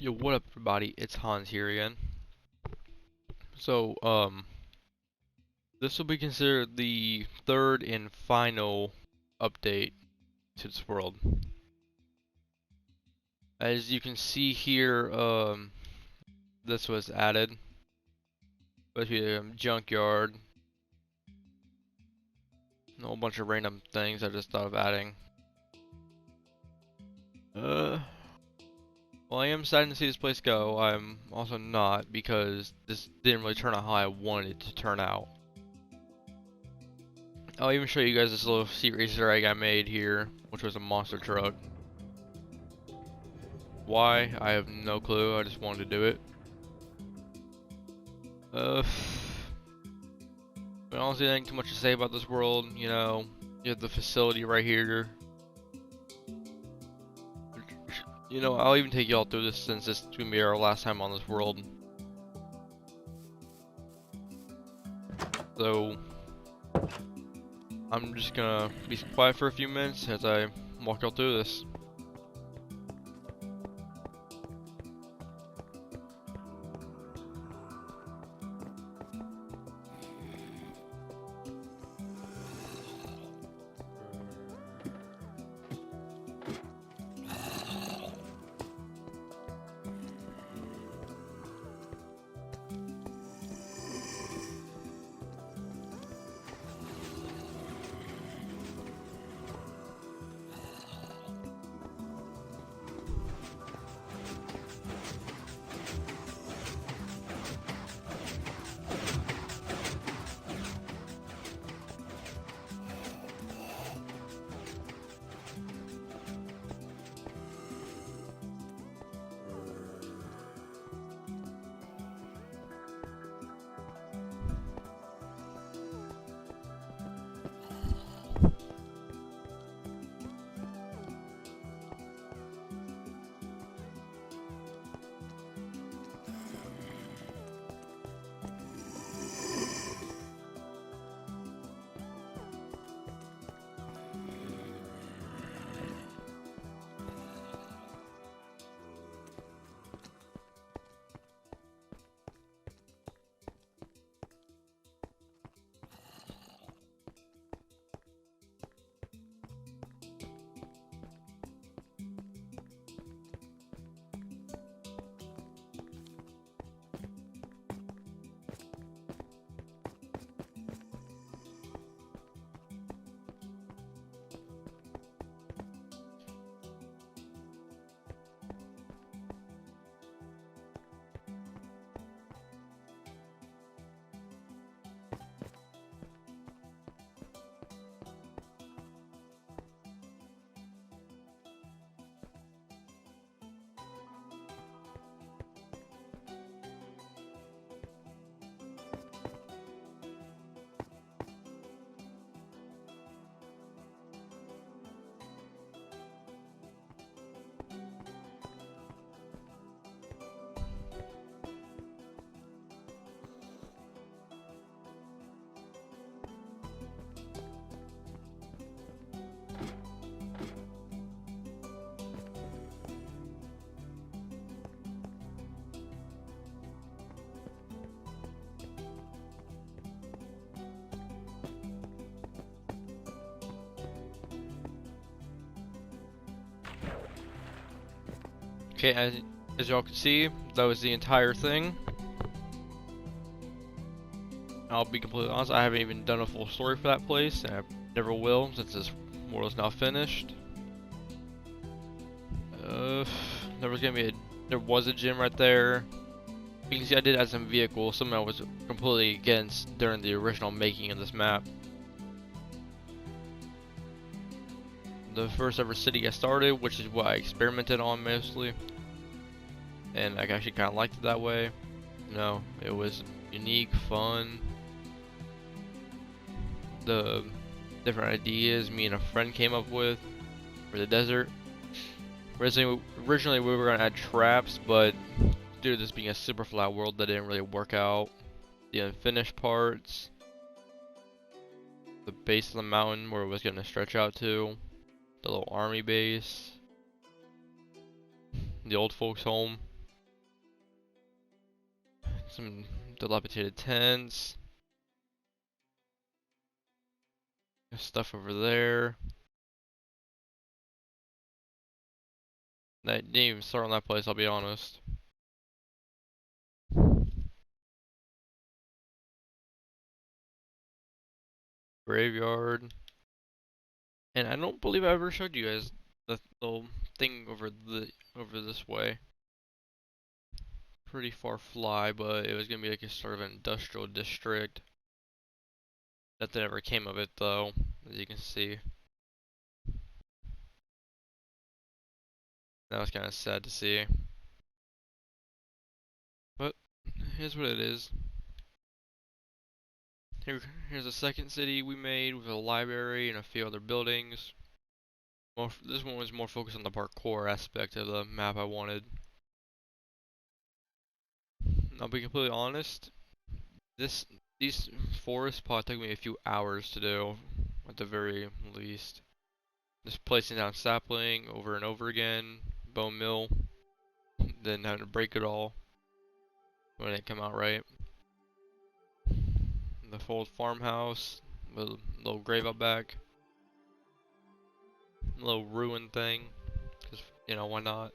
Yo, what up, everybody? It's Hans here again. So, this will be considered the third and final update to this world. As you can see here, this was added, especially a junkyard, a whole bunch of random things I just thought of adding. Well, I am excited to see this place go. I'm also not, because this didn't really turn out how I wanted it to turn out. I'll even show you guys this little secret Easter egg I made here, which was a monster truck. Why? I have no clue. I just wanted to do it. I honestly ain't too much to say about this world. You know, you have the facility right here. You know, I'll even take y'all through this since this is gonna be our last time on this world. So, I'm just gonna be quiet for a few minutes as I walk y'all through this. Okay, as y'all can see, that was the entire thing. I'll be completely honest, I haven't even done a full story for that place, and I never will since this world is now finished. Uh, there was gonna be there was a gym right there. You can see I did add some vehicles, something I was completely against during the original making of this map. The first ever city I started, which is what I experimented on mostly, and I actually kind of liked it that way. You know, it was unique, fun. The different ideas me and a friend came up with for the desert. Originally we were gonna add traps, but due to this being a super flat world, that didn't really work out. The unfinished parts, the base of the mountain where it was gonna stretch out to, the little army base, the old folks home. Some dilapidated tents. Stuff over there. That didn't even start on that place, I'll be honest. Graveyard. And I don't believe I ever showed you guys the little thing over this way. Pretty far fly, but it was gonna be like a sort of industrial district. Nothing ever came of it though, as you can see. That was kind of sad to see. But here's what it is. Here's a second city we made with a library and a few other buildings. This one was more focused on the parkour aspect of the map I wanted. I'll be completely honest. These forest pods took me a few hours to do, at the very least. Just placing down sapling over and over again, bone mill, then having to break it all when it come out right. The old farmhouse with a little grave out back, a little ruin thing, cause you know why not?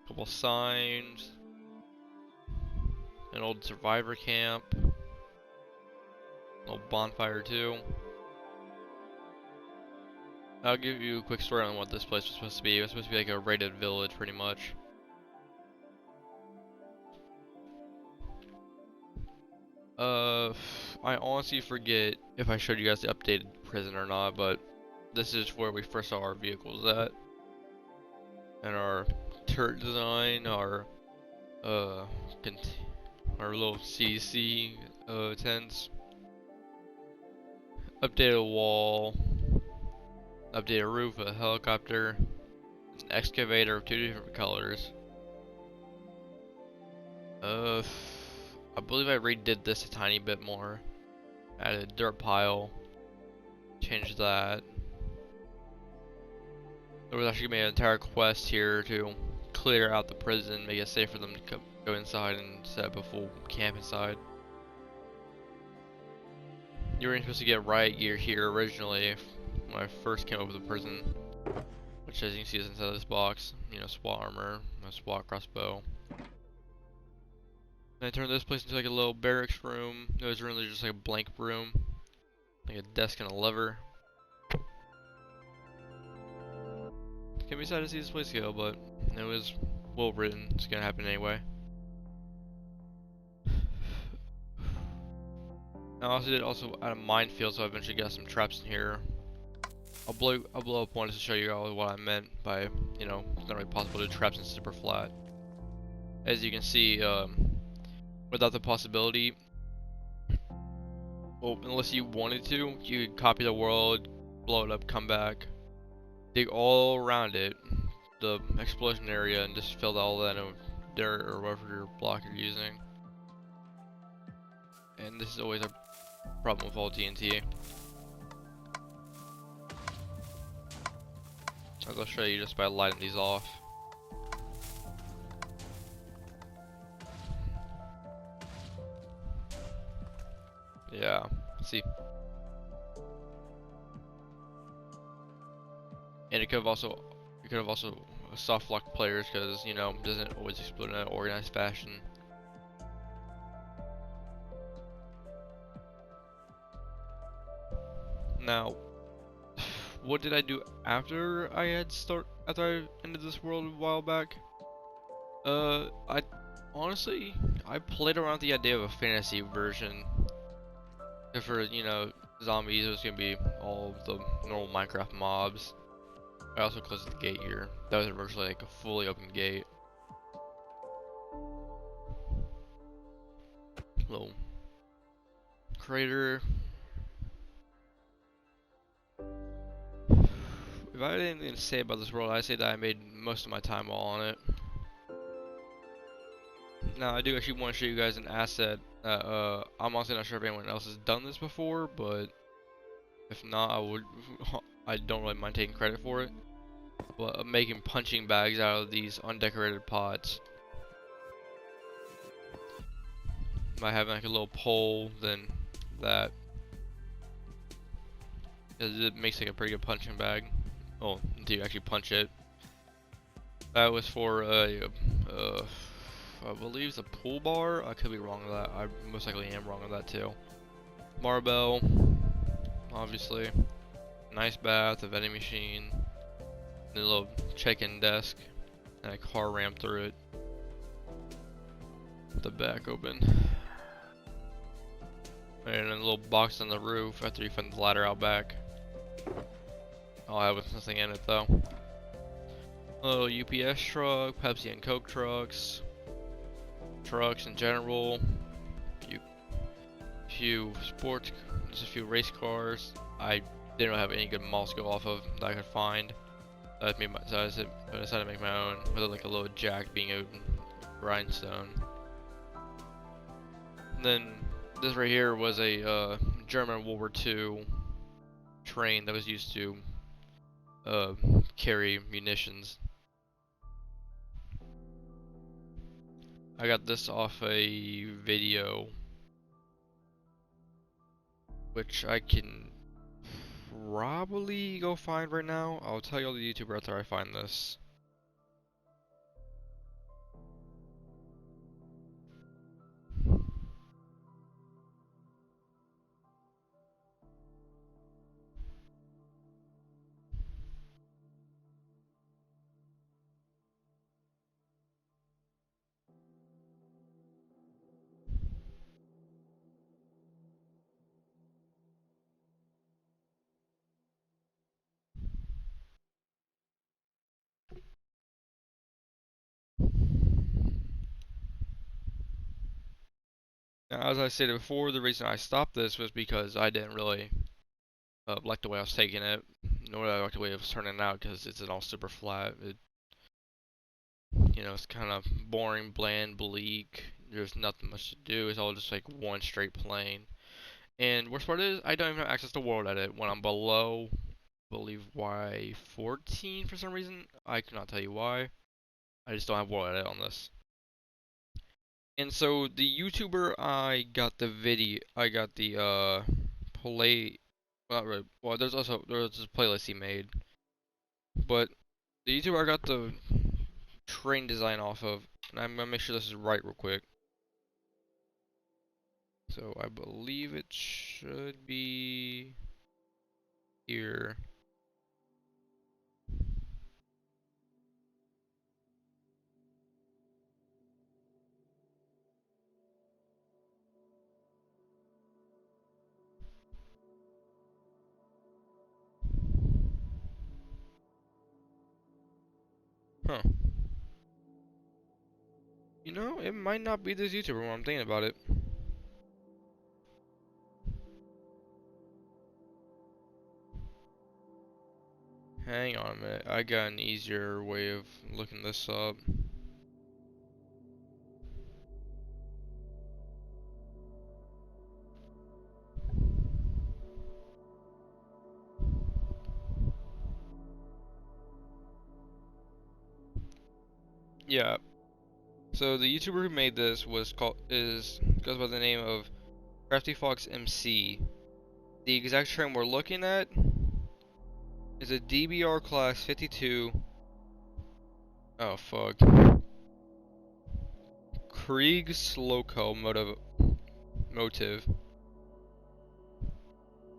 A couple signs, an old survivor camp, a little bonfire too. I'll give you a quick story on what this place was supposed to be. It was supposed to be like a raided village, pretty much. I honestly forget if I showed you guys the updated prison or not, but this is where we first saw our vehicles at. And our turret design, our little CC tents. Updated wall. Updated roof, a helicopter, an excavator of 2 different colors. I believe I redid this a tiny bit more. Added a dirt pile, changed that. There was actually gonna be an entire quest here to clear out the prison, make it safe for them to go inside and set up a full camp inside. You were supposed to get riot gear here originally when I first came over the prison, which as you can see is inside this box. You know, SWAT armor, a SWAT crossbow. And I turned this place into like a little barracks room. It was really just like a blank room, like a desk and a lever. Can be sad to see this place go, but it was well written. It's gonna happen anyway. I also did add a minefield, so I eventually got some traps in here. I'll blow up one just to show you all what I meant by, you know, it's not really possible to do traps in super flat. As you can see, without the possibility, well, unless you wanted to, you could copy the world, blow it up, come back, dig all around it, the explosion area, and just fill all that in with dirt or whatever block you're using. And this is always a problem with all TNT. I'll show you just by lighting these off. Yeah, see. And it could have also soft locked players because, you know, it doesn't always explode in an organized fashion. Now, what did I do after I ended this world a while back? I honestly played around with the idea of a fantasy version. If for, you know, zombies, it was gonna be all the normal Minecraft mobs. I also closed the gate here. That was originally like a fully open gate. Little crater. If I had anything to say about this world, I'd say that I made most of my time while on it. Now, I do actually want to show you guys an asset that, I'm honestly not sure if anyone else has done this before, but if not, I don't really mind taking credit for it. But making punching bags out of these undecorated pots. by having like a little pole than that. 'Cause it makes like a pretty good punching bag. Oh, until you actually punch it. That was for I believe it's a pull bar. I could be wrong with that. I most likely am wrong with that too. Barbell, obviously. Nice bath, a vending machine, and a little check-in desk, and a car ramp through it. The back open. And a little box on the roof after you find the ladder out back. I'll have nothing in it though. A little UPS truck, Pepsi and Coke trucks, trucks in general, few sports, just a few race cars. I didn't have any good models to go off of that I could find. I decided to make my own with like a little jack being a grindstone. And then this right here was a German World War II train that was used to carry munitions. I got this off a video, which I can probably go find right now. I'll tell you all the YouTuber after I find this. Now, as I stated before, the reason I stopped this was because I didn't really like the way I was taking it, nor did I like the way it was turning out because it's all super flat. You know, it's kind of boring, bland, bleak. There's nothing much to do. It's all just like one straight plane. And worst part is, I don't even have access to world edit when I'm below, I believe Y14 for some reason. I cannot tell you why. I just don't have world edit on this. And so the YouTuber I got the play, well, not really, well, there's this playlist he made, but the YouTuber I got the train design off of, and I'm gonna make sure this is right real quick. So I believe it should be here. Huh. You know, it might not be this YouTuber when I'm thinking about it. Hang on a minute, I got an easier way of looking this up. Yeah. So the YouTuber who made this goes by the name of Crafty Fox MC. The exact train we're looking at is a DBR class 52. Oh fuck. Krieg's motive.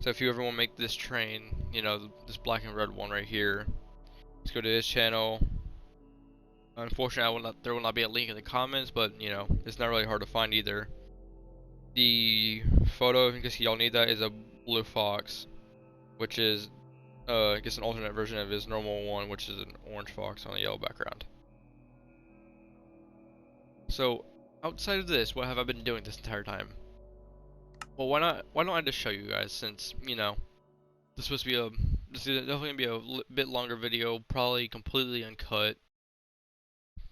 So if you ever want to make this train, you know, this black and red one right here, let's go to his channel. Unfortunately, there will not be a link in the comments, but you know, it's not really hard to find either. The photo, in case y'all need that, is a blue fox, which is, I guess an alternate version of his normal one, which is an orange fox on a yellow background. So, outside of this, what have I been doing this entire time? Well, why don't I just show you guys, since, you know, this is definitely gonna be a bit longer video, probably completely uncut.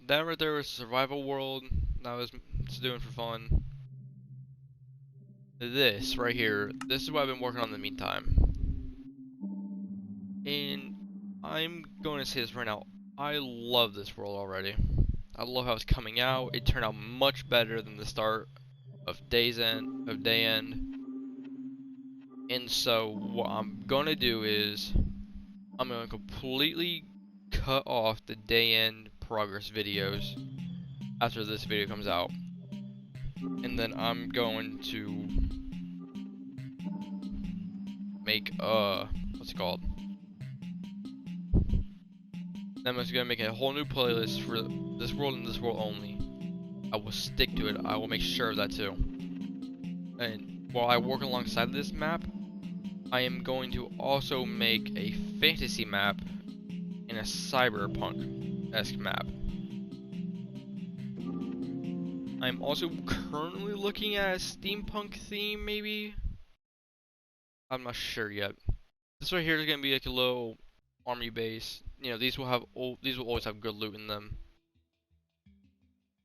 That right there was Survival World, that was just doing for fun. This right here, this is what I've been working on in the meantime. And I'm going to say this right now, I love this world already. I love how it's coming out. It turned out much better than the start day end. And so what I'm gonna do is I'm gonna completely cut off the day end progress videos after this video comes out. And then I'm going to make what's it called? I'm just gonna make a whole new playlist for this world and this world only. I will stick to it. I will make sure of that too. And while I work alongside this map, I am going to also make a fantasy map and a cyberpunk-esque map. I'm also currently looking at a steampunk theme, maybe? I'm not sure yet. This right here is gonna be like a little army base. You know, these will always have good loot in them.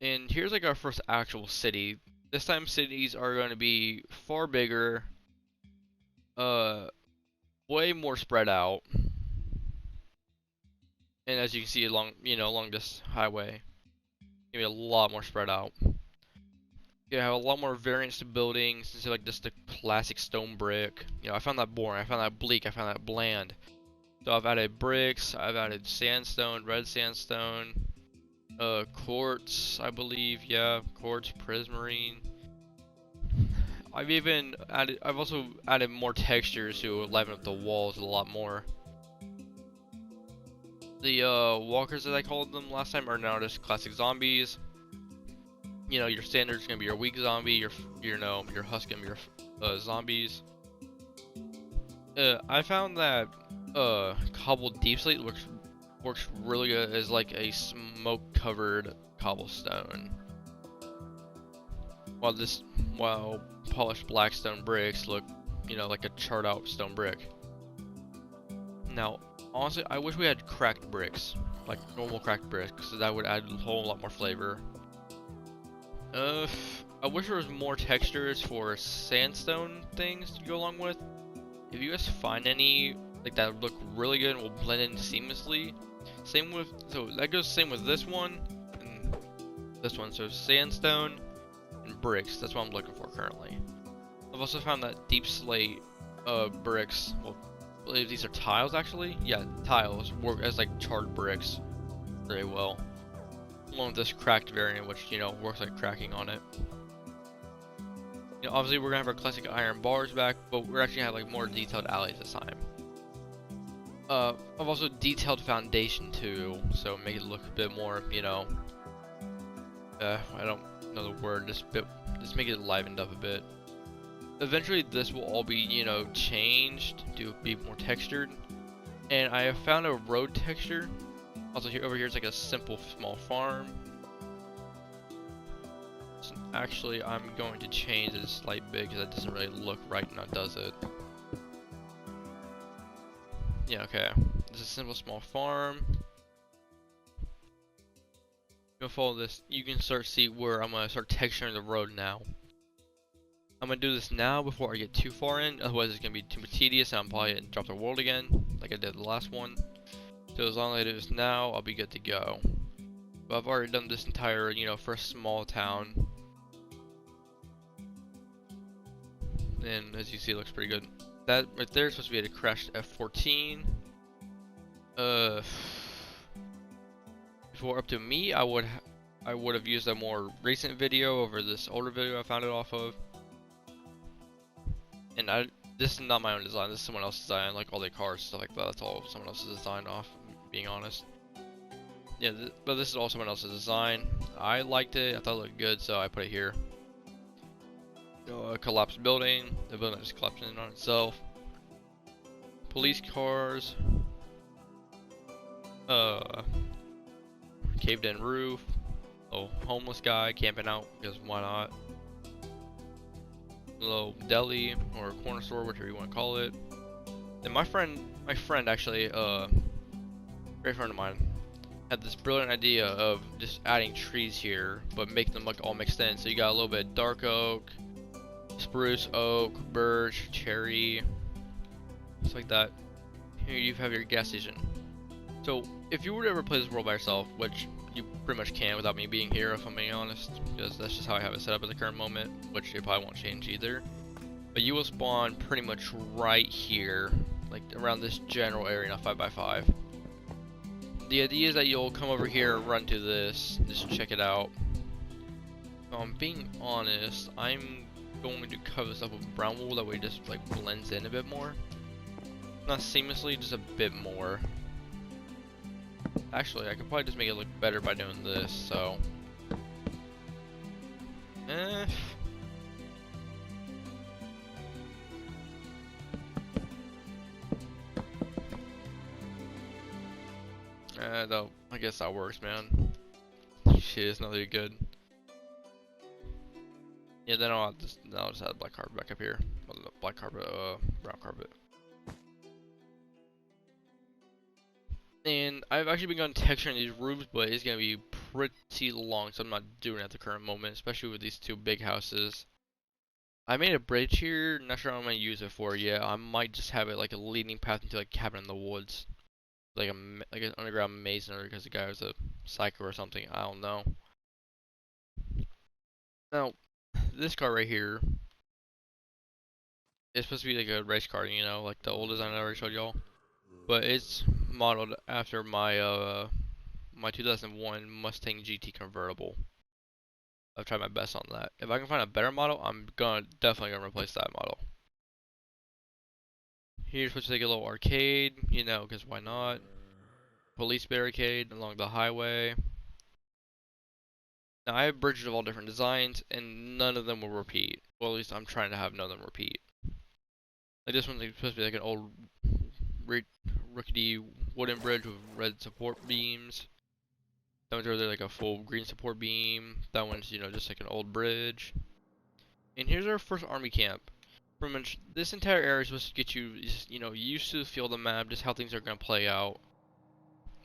And here's like our first actual city. This time cities are going to be far bigger, way more spread out. And as you can see along this highway, gonna be a lot more spread out. You have a lot more variants to buildings instead of like just the classic stone brick. You know, I found that boring, I found that bleak, I found that bland. So I've added bricks, I've added sandstone, red sandstone, quartz, I believe, yeah, quartz, prismarine. I've also added more textures to liven up the walls a lot more. The walkers, as I called them last time, are now just classic zombies. You know, your standard's gonna be your weak zombie, your husk gonna be your zombies. I found that cobbled deep slate works really good as like a smoke-covered cobblestone, while polished black stone bricks look, you know, like a charred out stone brick. Now, honestly, I wish we had cracked bricks, like normal cracked bricks, because that would add a whole lot more flavor. I wish there was more textures for sandstone things to go along with. If you guys find any like that look really good and will blend in seamlessly, same with this one and this one. So sandstone and bricks. That's what I'm looking for currently. I've also found that deep slate bricks. Well, I believe these are tiles actually. Yeah, tiles work as like charred bricks very well. Along with this cracked variant, which, you know, works like cracking on it. You know, obviously we're gonna have our classic iron bars back, but we're actually gonna have like more detailed alleys this time. I've also detailed foundation too, so make it look a bit more, you know, I don't know the word, just make it livened up a bit. Eventually this will all be, you know, changed to be more textured, and I have found a road texture. Also over here is like a simple small farm. So actually I'm going to change it a slight bit because that doesn't really look right now, does it? Yeah, okay. This is a simple small farm. Go follow this. You can start see where I'm gonna start texturing the road now. I'm gonna do this now before I get too far in, otherwise it's gonna be too tedious and I'm probably gonna drop the world again, like I did the last one. So as long as I do this now, I'll be good to go. But I've already done this entire, you know, first small town. And as you see, it looks pretty good. That right there is supposed to be at a crashed F14. If it were up to me, I would have used a more recent video over this older video I found it off of. And this is not my own design, this is someone else's design, like all the cars, stuff like that, that's all someone else's design off, being honest. Yeah, but this is all someone else's design. I liked it, I thought it looked good, so I put it here. A collapsed building, the building that just collapsed in on itself. Police cars. Caved in roof. Oh, homeless guy camping out, because why not? Little deli or corner store, whichever you want to call it. And my friend actually, great friend of mine, had this brilliant idea of just adding trees here, but making them like all mixed in. So you got a little bit of dark oak, spruce, oak, birch, cherry, just like that. Here you have your gas station. So if you were to ever play this world by yourself, which you pretty much can without me being here, if I'm being honest, because that's just how I have it set up at the current moment, which it probably won't change either. But you will spawn pretty much right here, like around this general area, not 5x5. The idea is that you'll come over here, run to this, just check it out. If I'm being honest, I'm going to cover this up with brown wool, that way it just like blends in a bit more. Not seamlessly, just a bit more. Actually, I could probably just make it look better by doing this, so. Though, I guess that works, man. Shit, it's not very good. Yeah, then I'll just add black carpet back up here. Well, black carpet, brown carpet. And I've actually been going texturing these roofs, but it's gonna be pretty long, so I'm not doing it at the current moment, especially with these two big houses. I made a bridge here, not sure what I'm gonna use it for yet. I might just have it like a leading path into like cabin in the woods. Like an underground maze because the guy was a psycho or something, I don't know. Now, this car right here is supposed to be like a race car, you know, like the old design I already showed y'all. But it's modeled after my my 2001 Mustang GT convertible. I've tried my best on that. If I can find a better model, I'm definitely gonna replace that model. Here's supposed to take a little arcade, you know, because why not? Police barricade along the highway. Now I have bridges of all different designs, and none of them will repeat. Well, at least I'm trying to have none of them repeat. Like this one's supposed to be like an old rickety wooden bridge with red support beams. That one's really like a full green support beam. That one's, you know, just like an old bridge. And here's our first army camp. Pretty much this entire area is supposed to get you, you know, used to the feel of the map, just how things are gonna play out.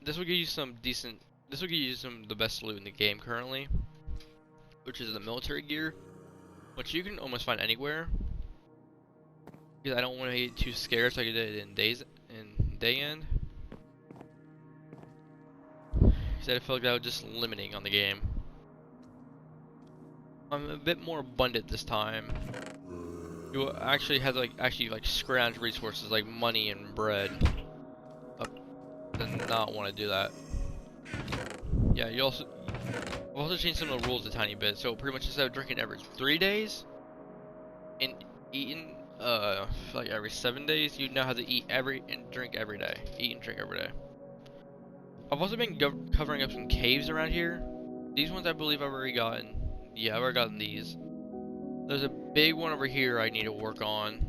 This will give you some decent. This will give you the best loot in the game currently, which is the military gear, which you can almost find anywhere. Because I don't want to get too scared, so I can do it in day end. Because I feel like that was just limiting on the game. I'm a bit more abundant this time. You actually have to like scrounge resources like money and bread. Did not want to do that. Yeah, you also changed some of the rules a tiny bit. So pretty much instead of drinking every 3 days and eating like every 7 days, you now have to eat and drink every day. Eat and drink every day. I've also been covering up some caves around here. These ones I believe I've already gotten. Yeah, I've already gotten these. There's a big one over here I need to work on.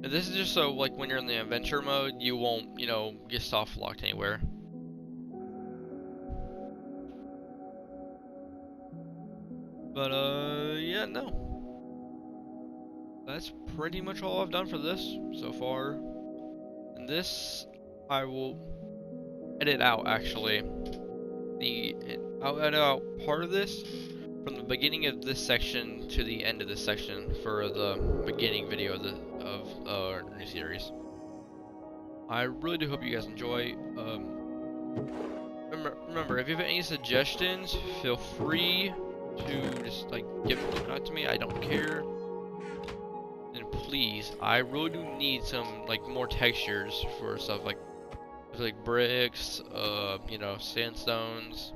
And this is just so like when you're in the adventure mode, you won't, you know, get soft locked anywhere. But yeah, no. That's pretty much all I've done for this so far. And this I will edit out actually. I'll edit out part of this from the beginning of this section to the end of this section for the beginning video of our new series. I really do hope you guys enjoy. Remember, if you have any suggestions, feel free to just like give them out to me. I don't care. And please, I really do need some like more textures for stuff like bricks, you know, sandstones,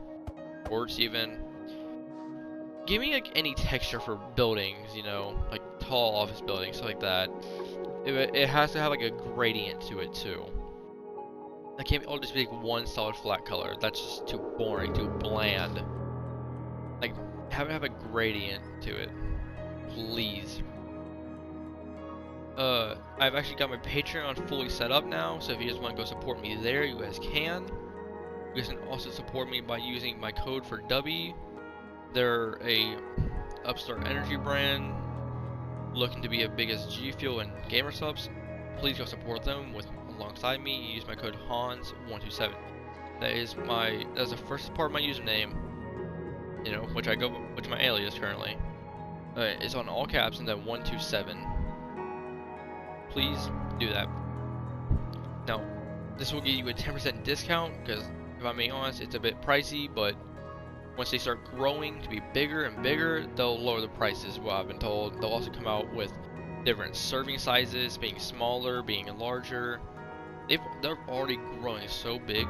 quartz even. Give me like any texture for buildings, you know, like tall office buildings, stuff like that. It has to have like a gradient to it too. I can't all just be like one solid flat color. That's just too boring, too bland. Like have it have a gradient to it, please. I've actually got my Patreon fully set up now, so if you guys want to go support me there, you guys can. You guys can also support me by using my code for Dubby. They're a upstart energy brand looking to be as big as G Fuel and Gamer Subs. Please go support them alongside me. Use my code Hans127. That's the first part of my username, you know, which my alias currently. It's on all caps and then 127. Please do that. Now, this will give you a 10% discount because if I'm being honest, it's a bit pricey, but once they start growing to be bigger and bigger, they'll lower the prices, what I've been told. They'll also come out with different serving sizes, being smaller, being larger. They're already growing so big,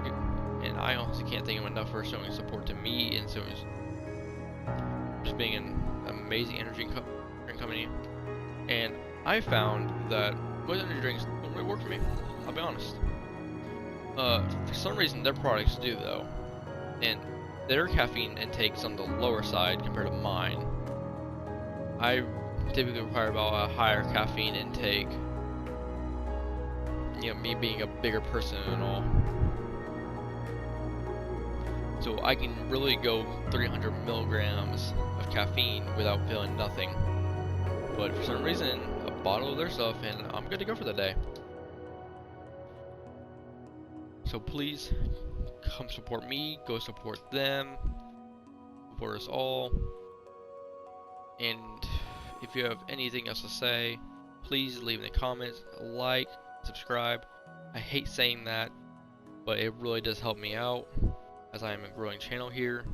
and I honestly can't thank them enough for showing support to me and so just being an amazing energy drink company. And I found that most energy drinks don't really work for me, I'll be honest. For some reason their products do though, and their caffeine intake's on the lower side compared to mine. I typically require about a higher caffeine intake, you know, me being a bigger person and all. So I can really go 300 milligrams of caffeine without feeling nothing. But for some reason, a bottle of their stuff and I'm good to go for the day. So please, come support me, go support them, support us all. And if you have anything else to say, please leave in the comments, like, subscribe. I hate saying that, but it really does help me out as I am a growing channel here,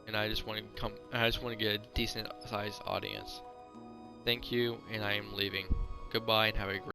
and I just want to get a decent sized audience. Thank you, and I am leaving. Goodbye and have a great